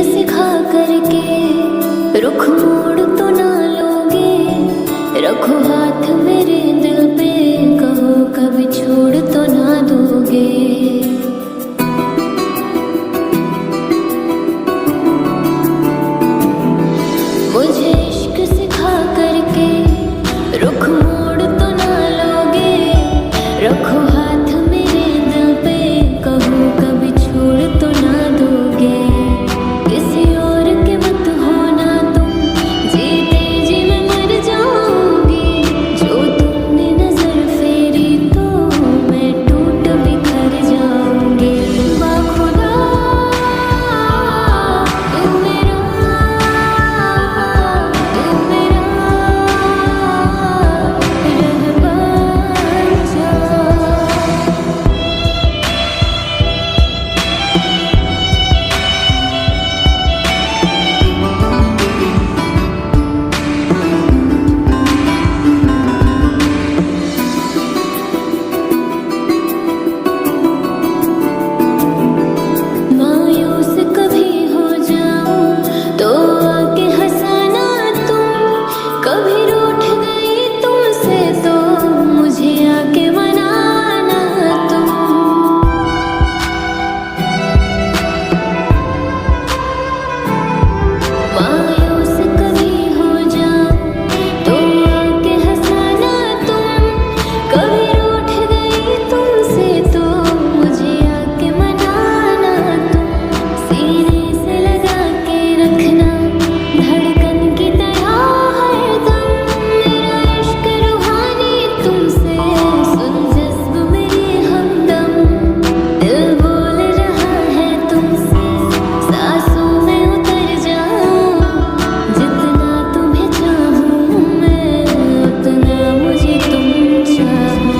सिखा करके रुख मोड़ तो ना लोगे, रखो हाथ मेरे दिल पे, कहो कभी छोड़ तो ना दोगे। मुझे इश्क सिखा करके रुख मोड़ तो ना लोगे, रखो हाथ मेरे दिल पे, कहो कभी छोड़ तो ना दोगे। किसी और के मत होना तुम, जीते जी मैं मर जाऊंगी। जो तुमने नजर फेरी तो मैं टूट बिखर जाऊंगी। बाखुदा तू मेरा रहमान जा। मायूस कभी हो जाऊं तो आके हंसाना तुम, कभी रूठ गई तुमसे तो मुझे आके मनाना तुम। मायूस कभी हो जाऊं तो आके हंसाना तुम, कभी रूठ गई तुमसे तो मुझे आके मनाना तुम। सीने से लगा के रखना धड़कन की तरह हरदम, मेरा इश्क रूहानी तुमसे, सुन जज्ब मेरी हमदम। दिल बोल रहा है तुमसे, सांसों में उतर जाऊं, जितना तुम्हें चाहूं मैं, उतना मुझे तुम चाहो।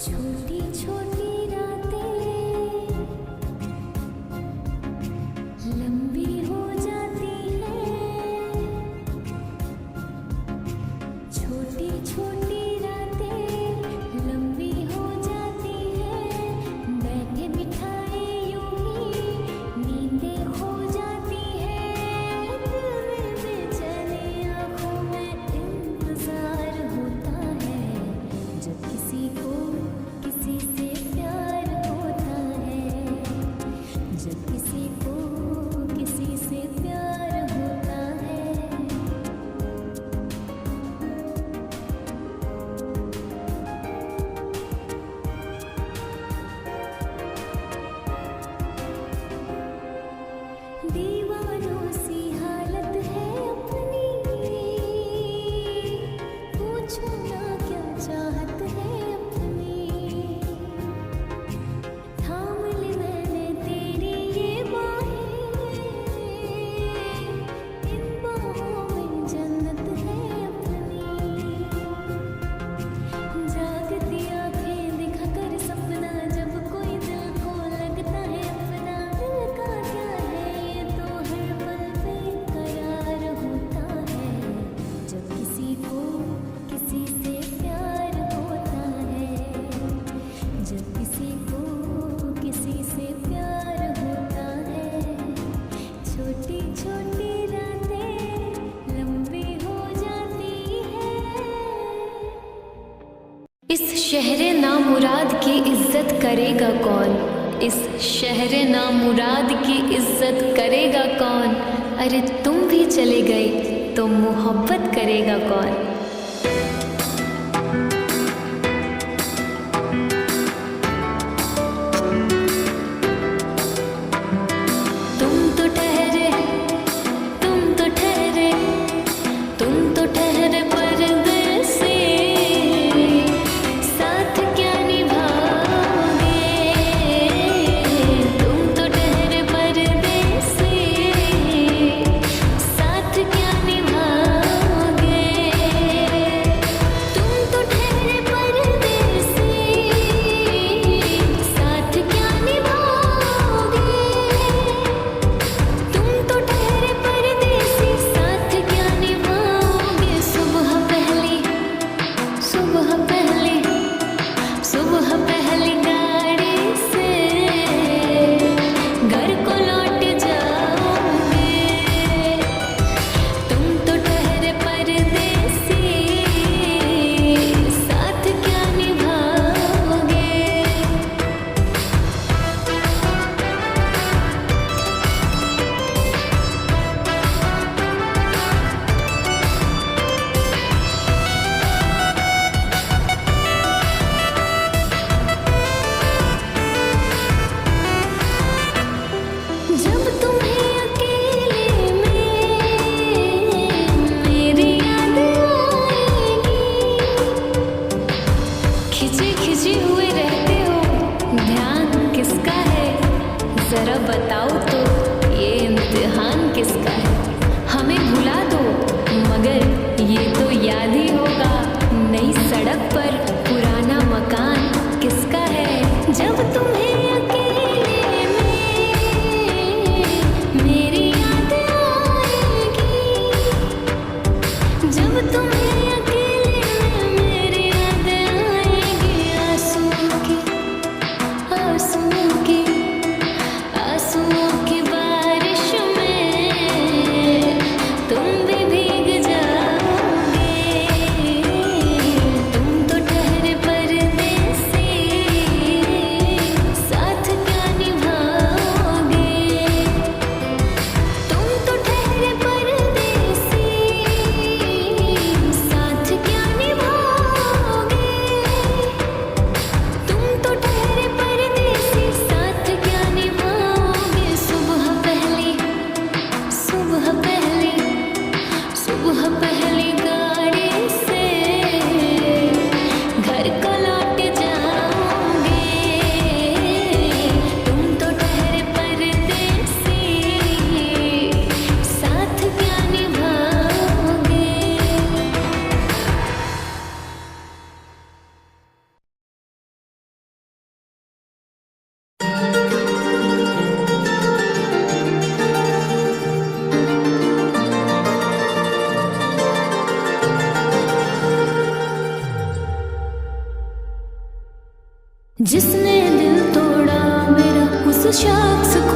छोटी छोटी रातें लंबी हो जाती हैं, छोटी छोटी रातें लंबी हो जाती हैं। बैठे बिठाए यूं ही नींदें खो जाती हैं। दिल में बेचैनी आँखों में इंतजार होता है, जब किसी को किसी से प्यार होता है, जब किसी को किसी से प्यार होता है। दीवानों सी हालत है अपनी, पूछो ना क्या चाहत है अपनी। थाम ली मैंने तेरी ये बाहें, इन बाहों में जन्नत है अपनी। जागती आंखें दिखा कर सपना, जब कोई दिल को लगता है अपना। दिल का क्या है ये तो हर पल बेकरार होता है, जब किसी को किसी से प्यार होता है, जब किसी को किसी से प्यार होता है। छोटी छोटी रातें लंबी हो जाती है। इस शहरे नामुराद की इज्जत करेगा कौन, इस शहरे नामुराद की इज्जत करेगा कौन। अरे तुम भी चले गए तो मोहब्बत करेगा कौन। तुम तो ठहरे, तुम तो ठहरे, तुम तो ठहरे परदेसी, साथ क्या निभाओगे। तुम तो ठहरे परदेसी, साथ क्या निभाओगे। शख्स